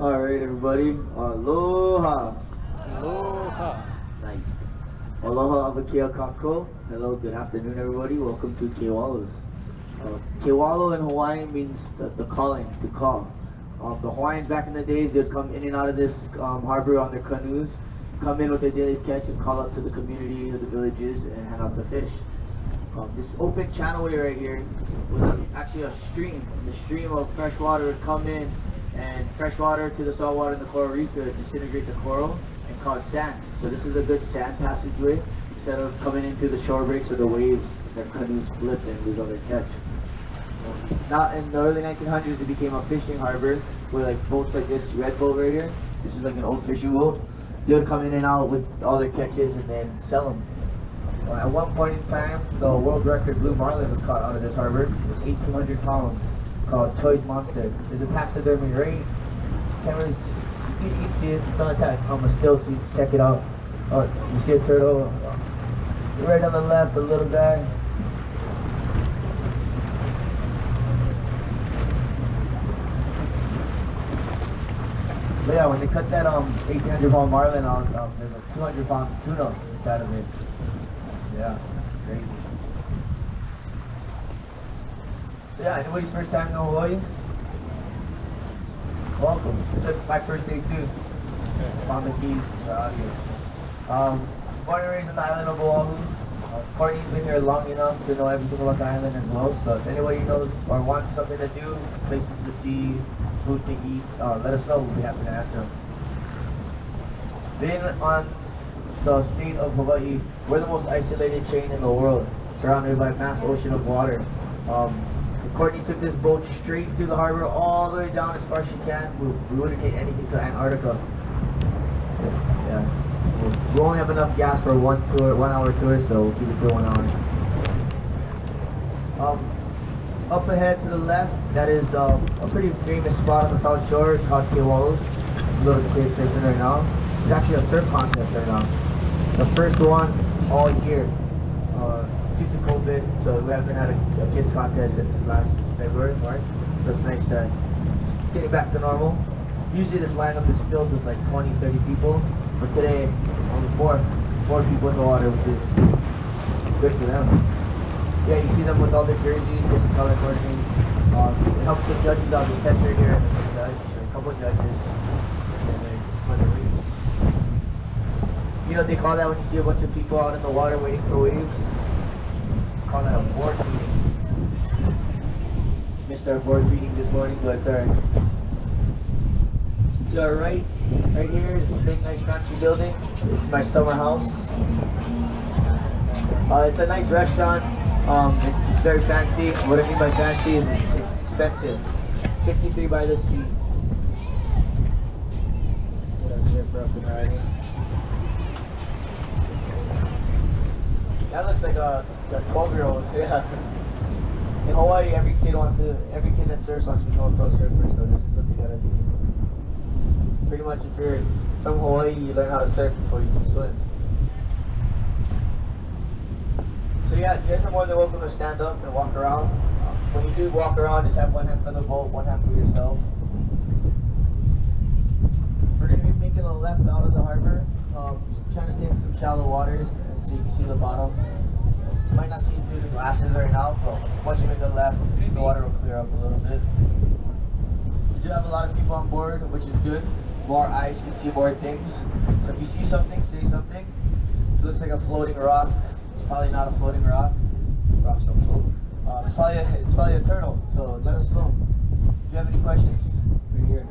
Alright, everybody. Aloha. Aloha. Nice. Aloha Avakia Kako. Hello, good afternoon, everybody. Welcome to Kewalos. Kewalo in Hawaiian means the calling, to call. The Hawaiians back in the days, they'd come in and out of this harbor on their canoes, come in with their daily catch and call out to the community of the villages and hand out the fish. This open channelway right here was actually a stream. The stream of fresh water would come in, and fresh water to the salt water in the coral reef would disintegrate the coral and cause sand. So this is a good sand passageway instead of coming into the shore breaks or the waves that canoes flip and lose all their catch. Now in the early 1900s it became a fishing harbor where like boats like this red boat right here, this is like an old fishing boat, they would come in and out with all their catches and then sell them. At one point in time, the world record blue marlin was caught out of this harbor. It was 1,800 pounds, called Choi's Monster. There's a taxidermy right. Can't really, you can see it. It's on the tag. I'm gonna still see. Check it out. Oh, you see a turtle? Right on the left, a little guy. But yeah, when they cut that 1,800 pound marlin out, there's a 200 pound tuna inside of it. Yeah, crazy. So yeah, anybody's first time in Hawaii? Welcome. It's my first day too. On the Keys, out here. Born and raised on the island of Oahu. Courtney's been here long enough to know everything about the island as well. So if anybody knows or wants something to do, places to see, food to eat, let us know. We'll be happy to answer them. Being on the state of Hawaii, we're the most isolated chain in the world, surrounded by a vast ocean of water. Courtney took this boat straight through the harbor, all the way down as far as she can. We wouldn't hit anything to Antarctica. Yeah. We only have enough gas for one hour tour, so we'll keep it to 1 hour. Up ahead to the left, that is a pretty famous spot on the South Shore. It's called Kewalos. Little kids surfing right now. It's actually a surf contest right now. The first one all year. Due to COVID, so we haven't had a kids contest since last February, March. So it's nice that it's getting back to normal. Usually this lineup is filled with like 20, 30 people, but today only four people in the water, which is good for them. Yeah, you see them with all their jerseys, different color coordinating. It helps the judges out. This catch right here, a couple of judges, and then for the waves. You know what they call that when you see a bunch of people out in the water waiting for waves? Call that a board meeting. Missed our board meeting this morning, but it's alright. To our right here is a big, nice, fancy building. This is my summer house. It's a nice restaurant. It's very fancy. What I mean by fancy is it's expensive. 53 by the sea. That's here for up and riding. That looks like a 12-year-old. Yeah. In Hawaii, every kid that surfs wants to become a pro surfer, so this is what they gotta do. Pretty much, if you're from Hawaii, you learn how to surf before you can swim. So yeah, you guys are more than welcome to stand up and walk around. When you do walk around, just have one hand for the boat, one hand for yourself. in some shallow waters, and so you can see the bottom. You might not see it through the glasses right now, but once you make a left, the water will clear up a little bit. We do have a lot of people on board, which is good. More eyes can see more things. So if you see something, say something. If it looks like a floating rock, it's probably not a floating rock. Rocks don't float. It's probably a turtle. So let us know. If you have any questions, we're here.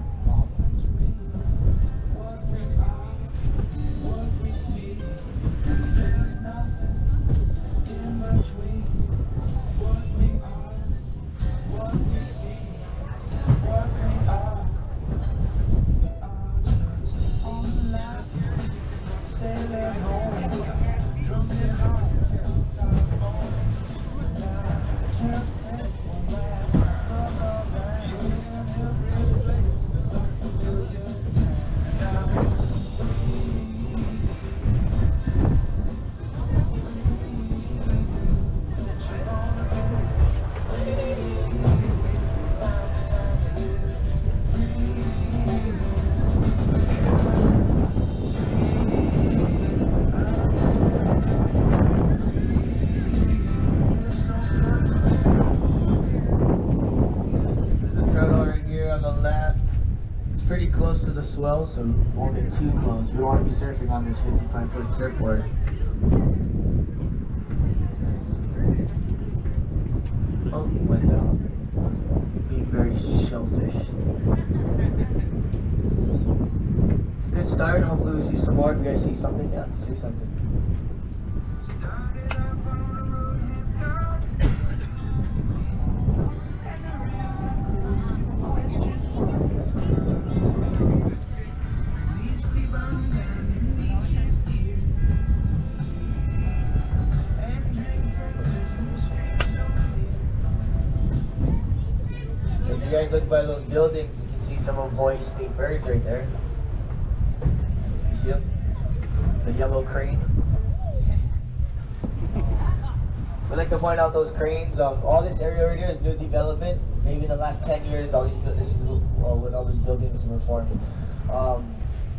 Pretty close to the swell, so we won't get too close. We don't want to be surfing on this 55-foot surfboard. Oh, he went down. Being very shellfish. It's a good start. Hopefully we see some more. If you guys see something, yeah, see something. If you guys look by those buildings, you can see some of Hawaii's state birds right there. You see them? The yellow crane. We like to point out those cranes. All this area right here is new development. Maybe in the last 10 years, this is when all these buildings were formed.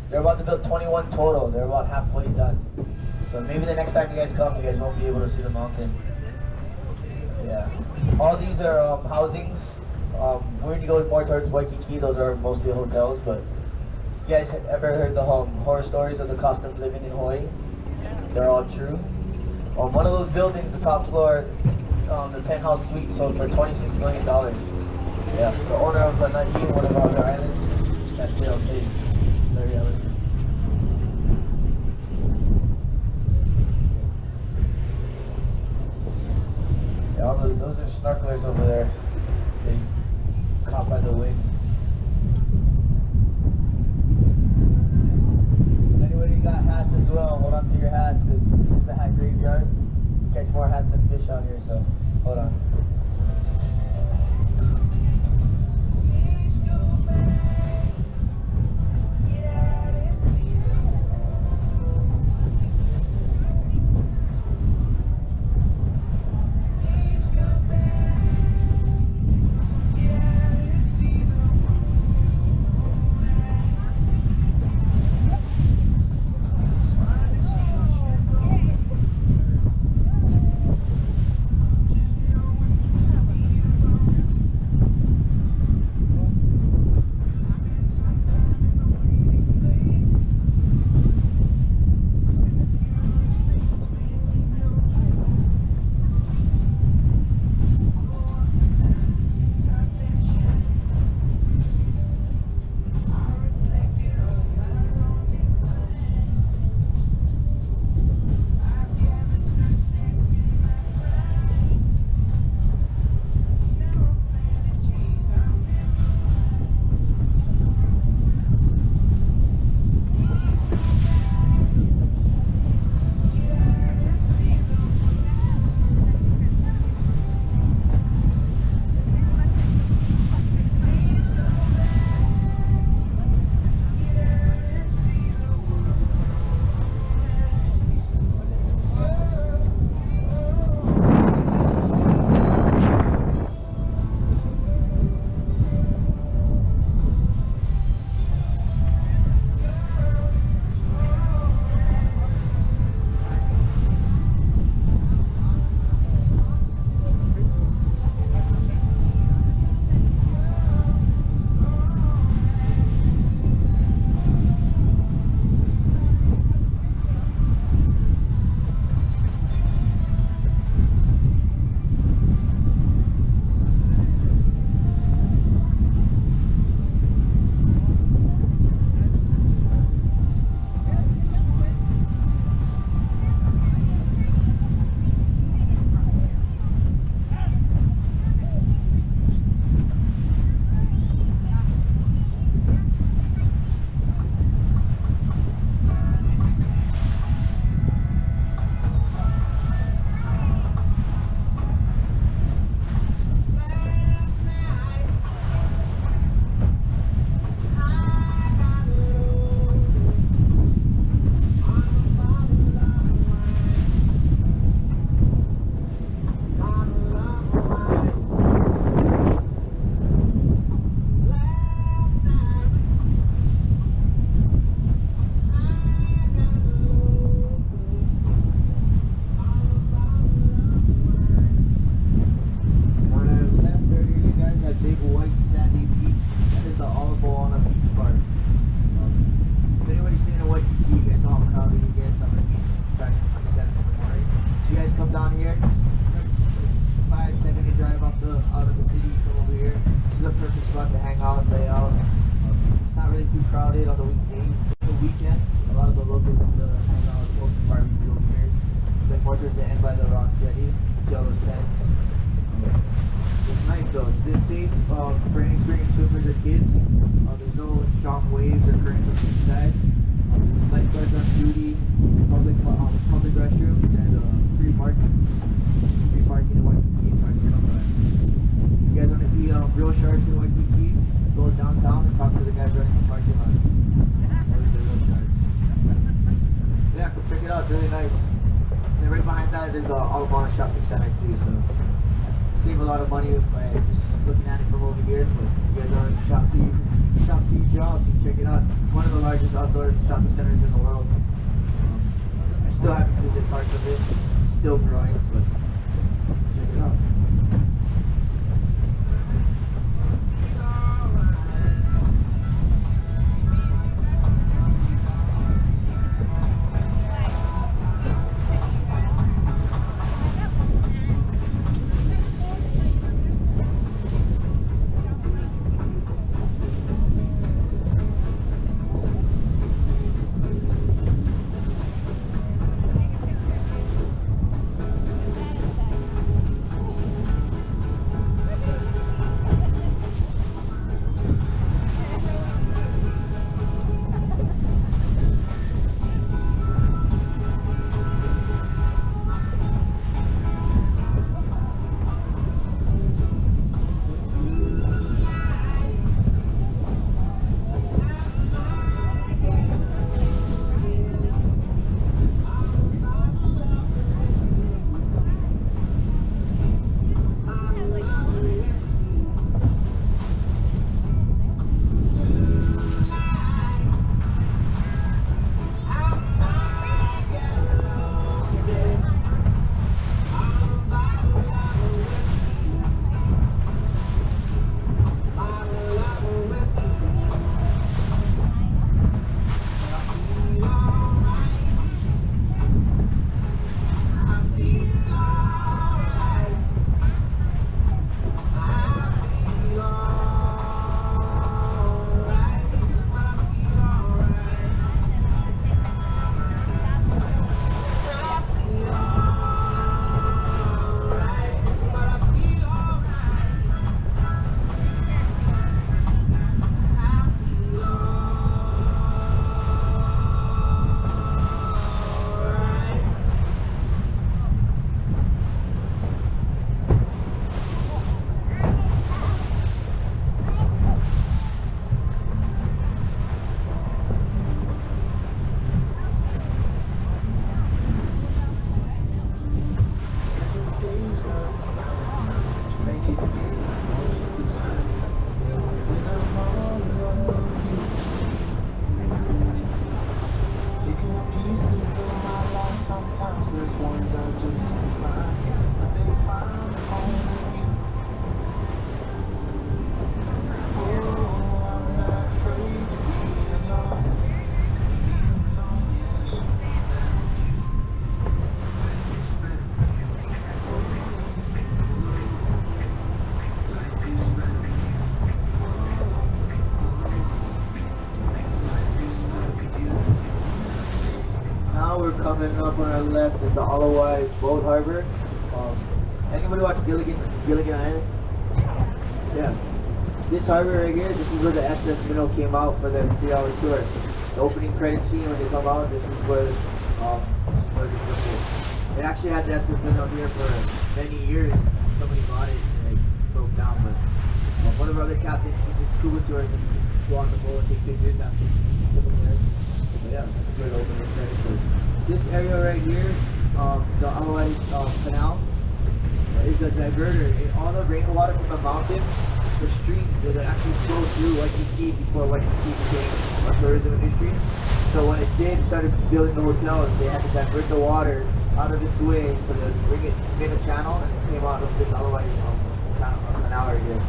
They're about to build 21 total. They're about halfway done. So maybe the next time you guys come, you guys won't be able to see the mountain. Yeah. All these are housings. We're going to go more towards Waikiki. Those are mostly hotels, but you guys ever heard the horror stories of the cost of living in Hawaii? They're all true. One of those buildings, the top floor, the penthouse suite sold for $26 million. Yeah, the owner of Nahi, one of our islands, that sale paid. Larry Ellis. Yeah, all those are snorkelers over there. They caught by the wind. If anybody got hats as well, hold on to your hats because this is the hat graveyard. You catch more hats than fish out here, so hold on. towards the end by the rock jetty. See all those tents. It's nice though. It's safe for inexperienced swimmers or kids. There's no strong waves or currents on the inside. Lifeguards on duty, public restrooms, and free parking. Free parking in Waikiki, so I can come by. You guys want to see real sharks in Waikiki? Go downtown and talk to the guys running the parking lots. Those are real sharks. Yeah, come check it out. It's really nice. And then right behind that, there's the Alabama Shopping Center too. So save a lot of money by just looking at it from over here. But you guys already shop to your job. You can check it out. It's one of the largest outdoor shopping centers in the world. I still haven't visited parts of it. It's still growing, but check it out. Coming up on our left is the Alawai Boat Harbor. Anybody watch Gilligan Island? Yeah. This harbor right here, this is where the SS Minnow came out for their 3-hour tour. The opening credit scene when they come out, this is where they filmed it. They actually had the SS Minnow here for many years. Somebody bought it and it broke down, but one of our other captains, he did scuba tours and go on the boat and take pictures after there. But yeah, this is where the opening credits were. This area right here, the Alawai Canal, is a diverter. All the rainwater from the mountains, the streams, that actually flow through Waikiki before Waikiki became a tourism industry. So when it did, started building the hotels, they had to divert the water out of its way so they bring it in a channel, and it came out of this Alawai canal right here.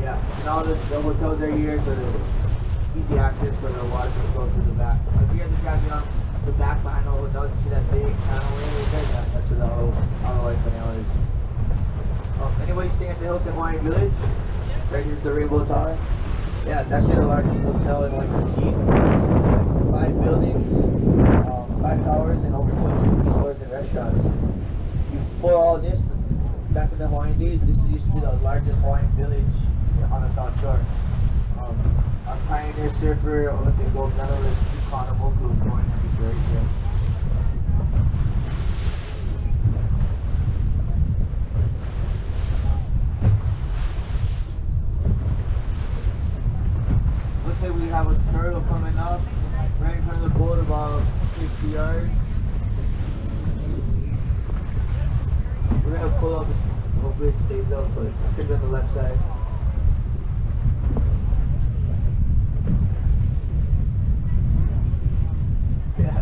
Yeah, and all the hotels are here, so easy access for the water to flow through the back. So if you guys are driving on the back behind the hotel, you see that big channel right there? That's where the Alawai Canal is. Anybody staying at the Hilton Hawaiian Village? Right here's the Rainbow Tower. Yeah, it's actually the largest hotel in Waikiki. 5 buildings, 5 towers, and over 250 stores and restaurants. Before all this, back in the Hawaiian days, this used to be the largest Hawaiian village on the South Shore. A pioneer surfer, Olympic gold medalist, Kahanamoku was born in this area. Looks like we have a turtle coming up right in front of the boat, about 50 yards. We're gonna pull up, hopefully it stays up, but it's gonna be on the left side.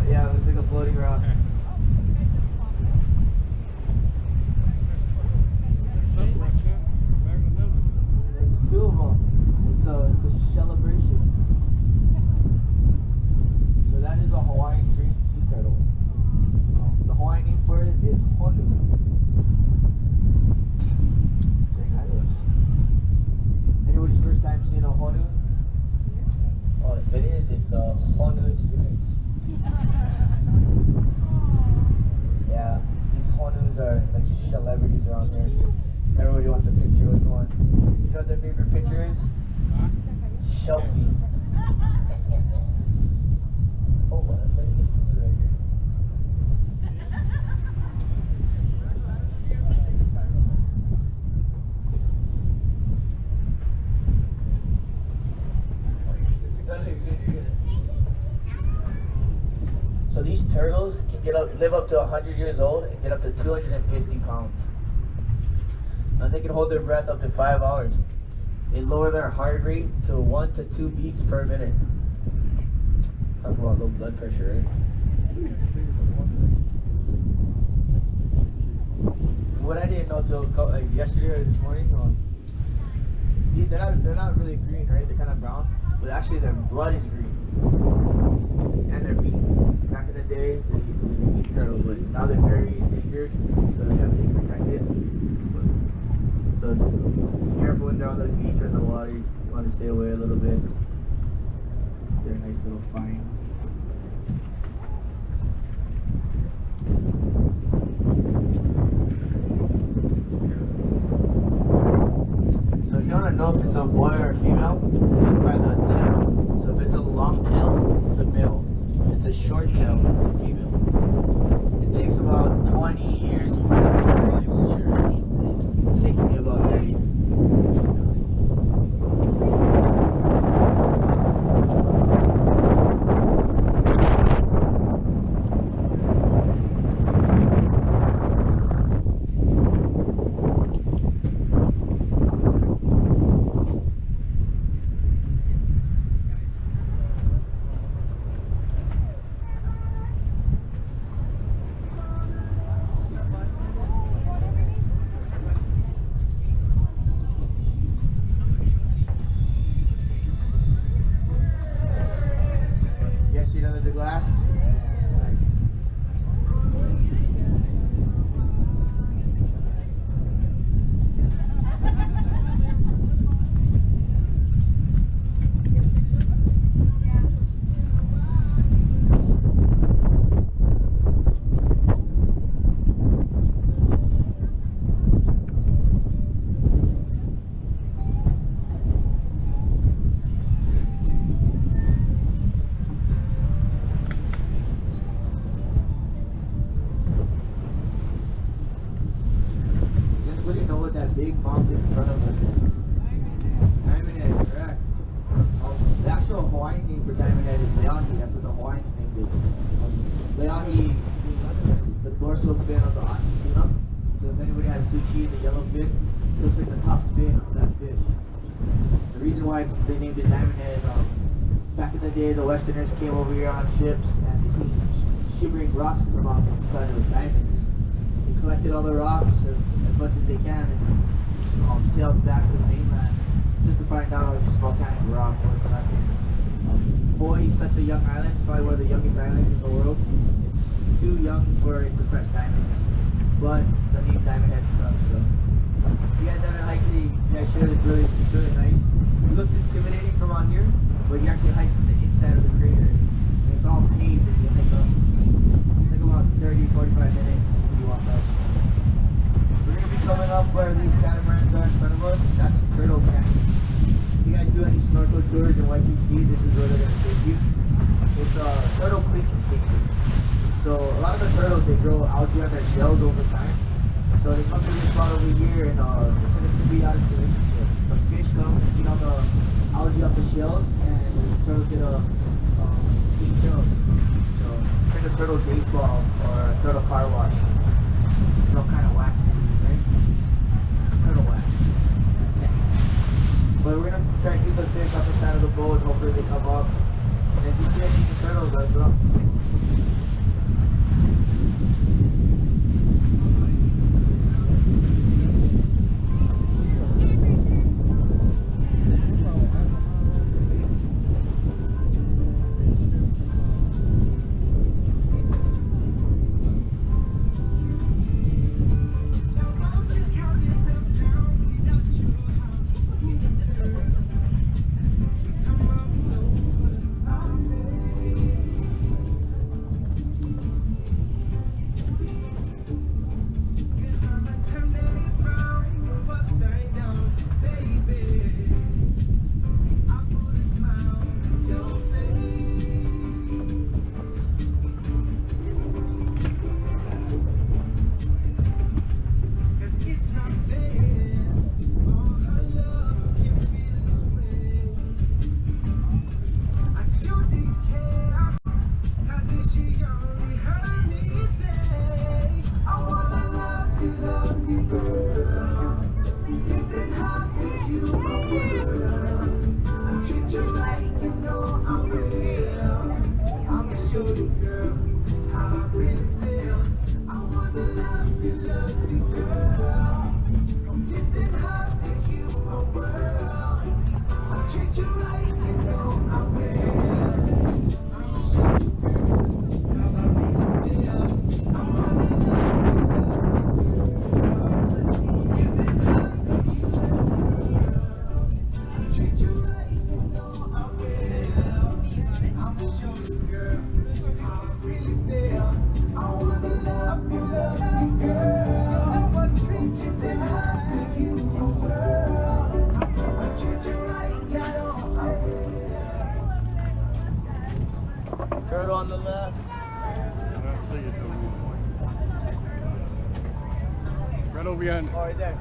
Yeah, it looks like a floating rock. There's 2 of them. It's a celebration. So that is a Hawaiian green sea turtle. The Hawaiian name for it is Honu. Saying hi to us. Anybody's first time seeing a Honu? Oh, if it is, it's a Honu experience. Yeah, these Honus are like celebrities around here. Everybody wants a picture with one. You know what their favorite picture is? Shelfie. Oh, what a pretty cooler right here. So these turtles can live up to 100 years old and get up to 250 pounds. Now they can hold their breath up to 5 hours. They lower their heart rate to 1 to 2 beats per minute. Talk about low blood pressure, right? What I didn't know till yesterday or this morning, they're not really green, right? They're kind of brown, but actually their blood is green. And their meat. Back in the day, they eat turtles, but now they're very endangered, so they have to be protected. So be careful when they're on the beach or in the water. You want to stay away a little bit. They're a nice little find. So if you want to know if it's a boy or a female, look by the tail. So if it's a long tail, it's a male. If it's a short tail, it's a female. It takes about 20 years for them to fully mature. It's taking me about 30. Under the glass. Big mountain in front of us is Diamond Head, correct. The actual Hawaiian name for Diamond Head is Leahi. That's what the Hawaiians named it. Leahi means the dorsal fin of the Ahi tuna. So if anybody has sushi, the yellow fin, it looks like the top fin of that fish. The reason why they named it Diamond Head, back in the day, the Westerners came over here on ships and they seen shimmering rocks in the mountains and thought it was diamonds. They collected all the rocks as much as they can and sailed back to the mainland just to find out just volcanic rock was collected. Hawaii is such a young island. It's probably one of the youngest islands in the world. It's too young for it to press diamonds, but the name Diamond Head stuck. So if you guys haven't hiked it, you guys should. It's really nice. It looks intimidating from on here, but you actually hike from the inside of the crater. And it's it's all paved. And you take it's like about 30, 45 minutes when you walk up. We're gonna be coming up where these catamarans are in front of us. That's Turtle Canyon. If you guys do any snorkel tours in Waikiki, this is where they're gonna take you. It's a turtle cleaning station. So a lot of the turtles, they grow algae on their shells over time. So they come to this spot over here and it's in a symbiotic relationship. The fish come and feed on the algae off the shells and the turtles get a clean shell. So it's like a turtle baseball or a turtle car wash. It's all kind of wax to use, right? Turtle wax. Yeah. But we're gonna try to keep the fish off the side of the boat. Hopefully they come up. And if you see any turtles, let us know. Turtle on the left. Let's see it. Right over here. Oh, right there.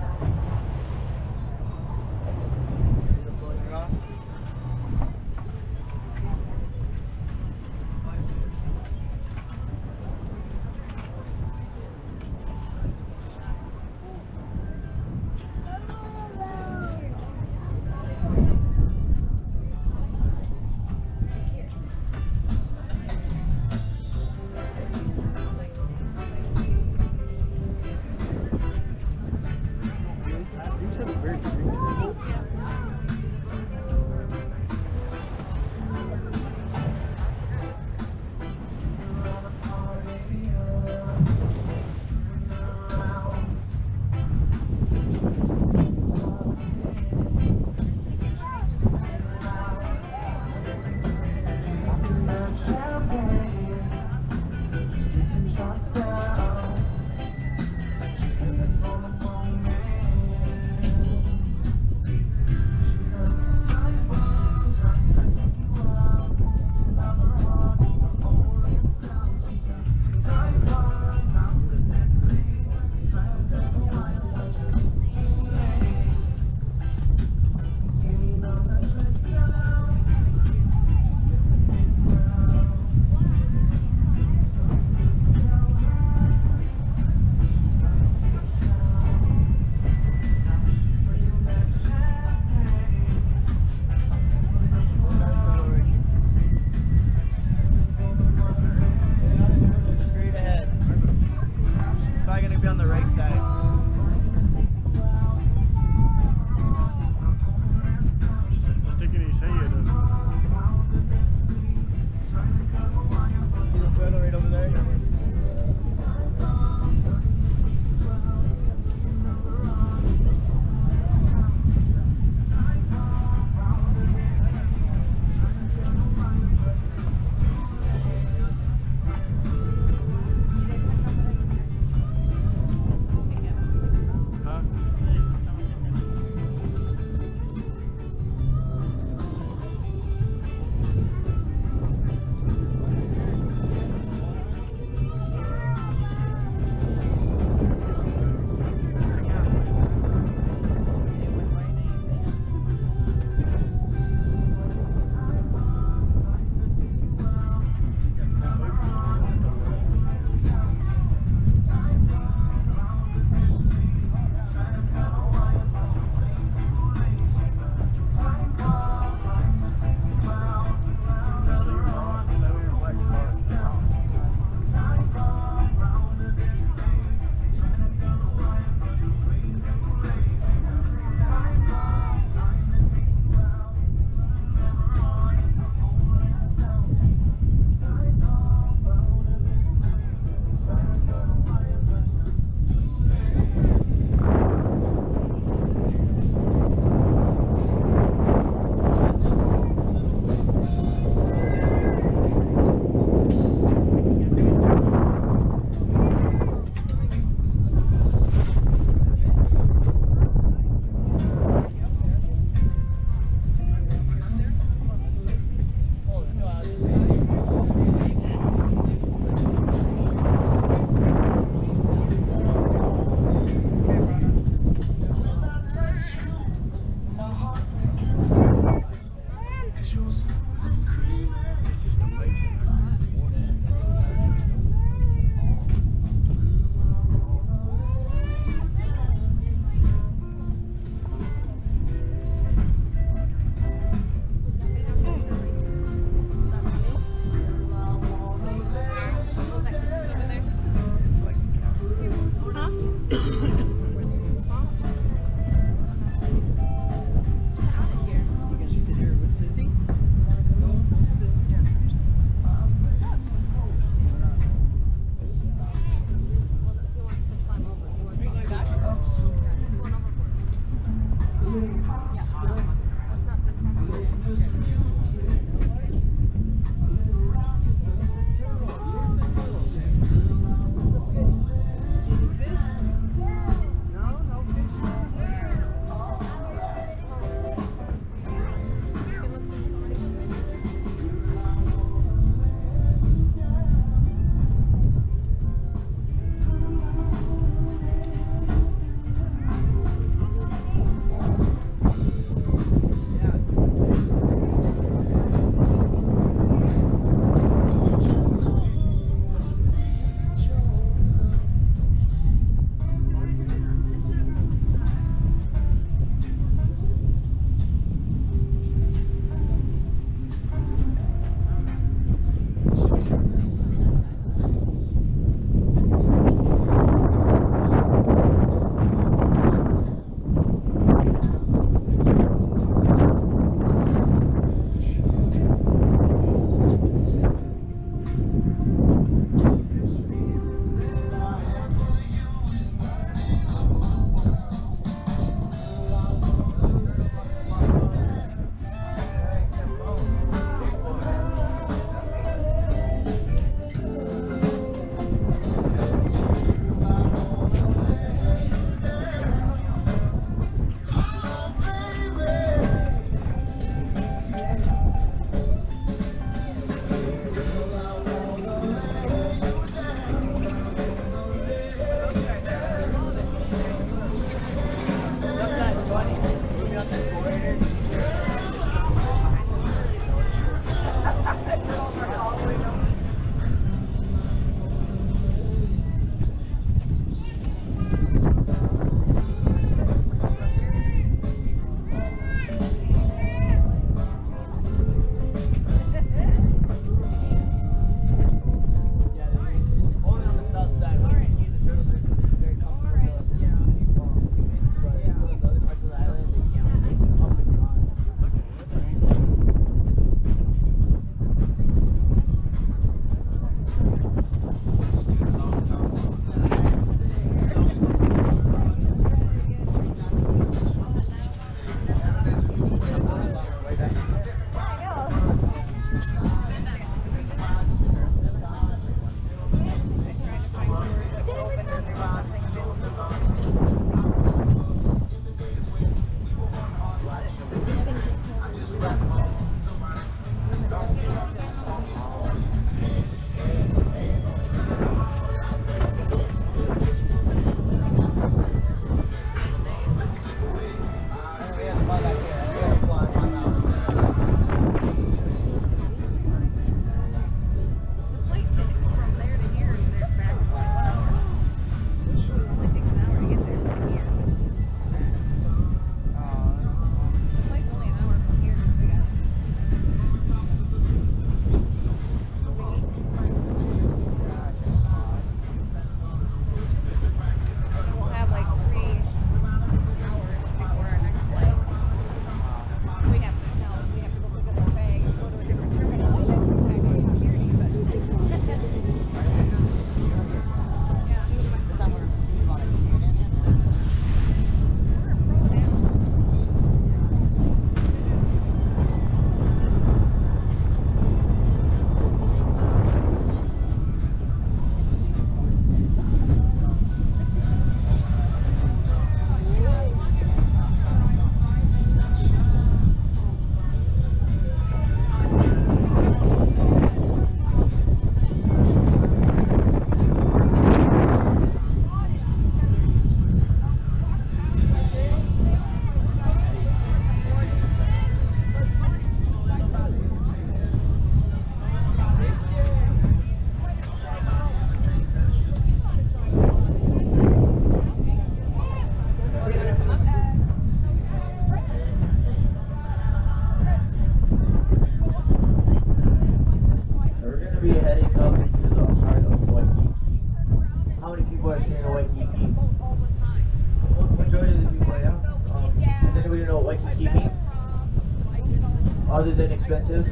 other than expensive.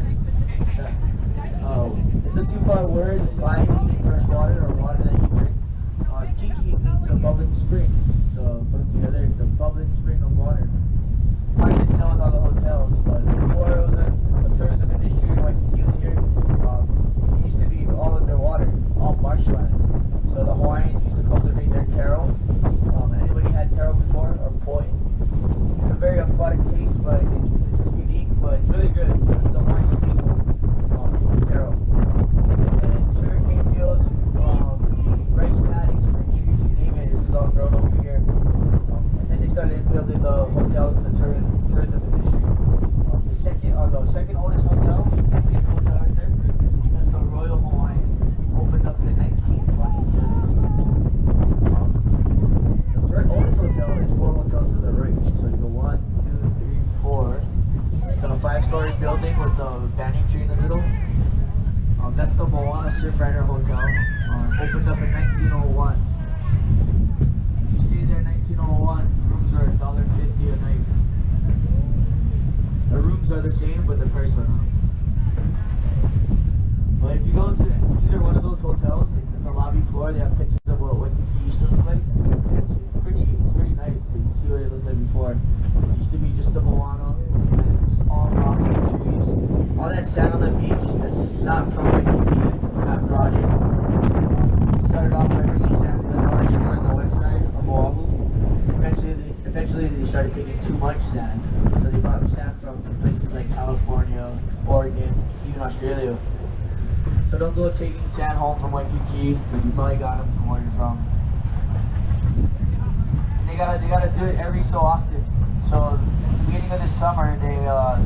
It's a two-part word, fine meaning fresh water or water that you drink. Kiki means a bubbling spring. So put them together, it's a bubbling spring of water. Hardin six-story building with the banyan tree in the middle. That's the Moana Surfrider Hotel. Opened up in 1901. If you stayed there in 1901, rooms are $1.50 a night. The rooms are the same, but the price went up. But if you go to either one of those hotels, in the lobby floor, they have pictures of what Waikiki used to look like. It's pretty nice. You can see what it looked like before. It used to be just the Moana, and just all rocks and trees. All that sand on the beach, that's not from Waikiki, got brought in. We started off by bringing sand to the north shore and the west side of Oahu. Eventually they started taking too much sand, so they brought sand from places like California, Oregon, even Australia. So don't go taking sand home from Waikiki, because you probably got them from where you're from. And they gotta do it every so often. So beginning of this summer, they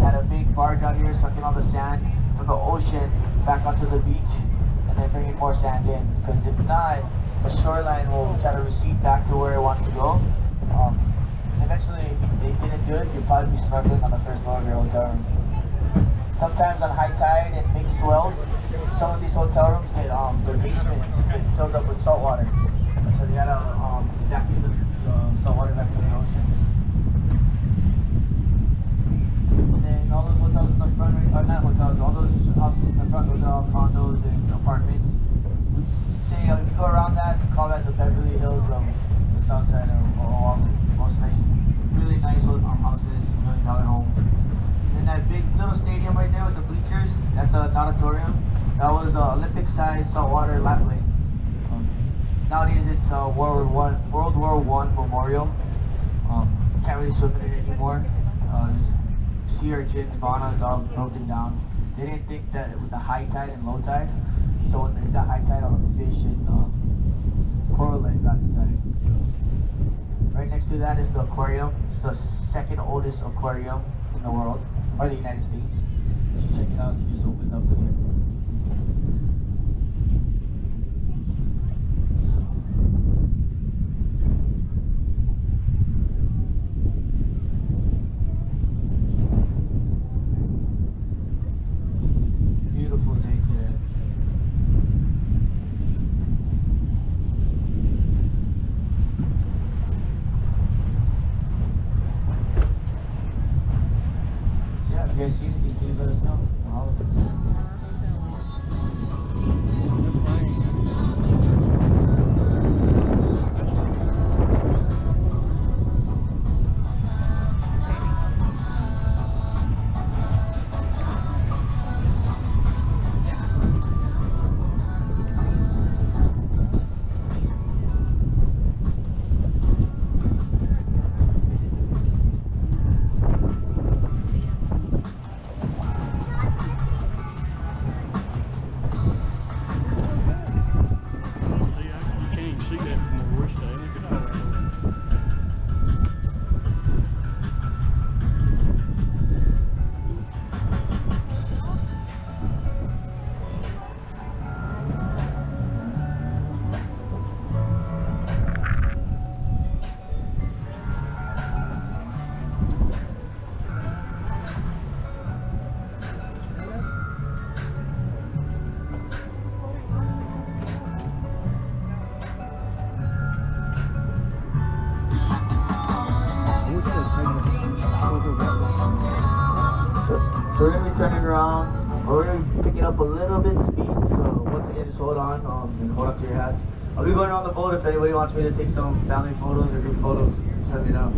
had a big barge out here sucking all the sand from the ocean back onto the beach, and then bringing more sand in. Because if not, the shoreline will try to recede back to where it wants to go. Eventually, if they didn't do it, you'd probably be snorkeling on the first floor of your hotel room. Sometimes on high tide and big swells, some of these hotel rooms get their basements get filled up with salt water. So they gotta evacuate the salt water back to the ocean. And then all those hotels in the front, or not hotels, all those houses in the front, those are all condos and apartments. We'd say if you go around that, call that the Beverly Hills of the south side of Oahu. Most nice, really nice houses, $1 million home. And that big little stadium right there with the bleachers, that's an auditorium. That was an Olympic-sized saltwater lap lane. Nowadays it's a World War I memorial. Can't really swim in it anymore. Sea urchins, fauna is all broken down. They didn't think that with the high tide and low tide, so when they got high tide, all the fish and coral reef got inside. Right next to that is the aquarium. It's the second oldest aquarium in the world, or the United States. You should check it out. It just opened up here. Beautiful day today. If you guys see anything, please let us know. All of us. See that from where we're staying. Look at all that. So we're gonna be turning around. We're gonna be picking up a little bit speed. So once again, just hold on and hold up to your hats. I'll be going around the boat if anybody wants me to take some family photos or group photos. Just let me know.